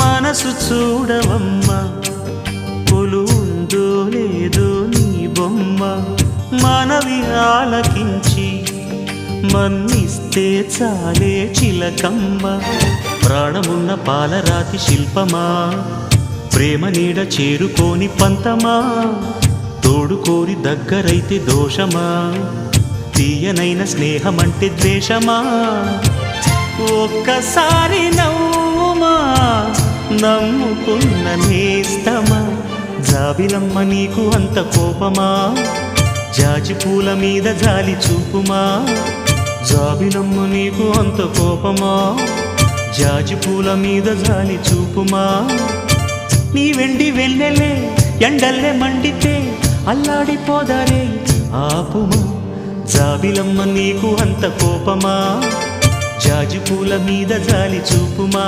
మనసు చూడవమ్మా కొలువుందో లేదో నీ బొమ్మ మనవి ఆలకించి మన్నిస్తే చాలే చిలకమ్మ ప్రాణమున్న పాలరాతి శిల్పమా ప్రేమ నీడ చేరుకోని పంతమా తోడుకోరి దగ్గరైతే దోషమా తీయనైన స్నేహమంటే ద్వేషమా ఒక్కసారి నవ్వుమా నమ్ముకున్న నేస్తమా జాబిలమ్మ నీకు అంత కోపమా జాజి పూల మీద జాలి చూపుమా జాబిలమ్మ నీకు అంత కోపమా జాజి పూల మీద జాలి చూపుమా నీ వెండి వెళ్ళలే ఎండల్లే మండితే అల్లాడిపోదారే ఆపుమా జాబిలమ్మ నీకు అంత కోపమా జాజి పూల మీద జాలి చూపుమా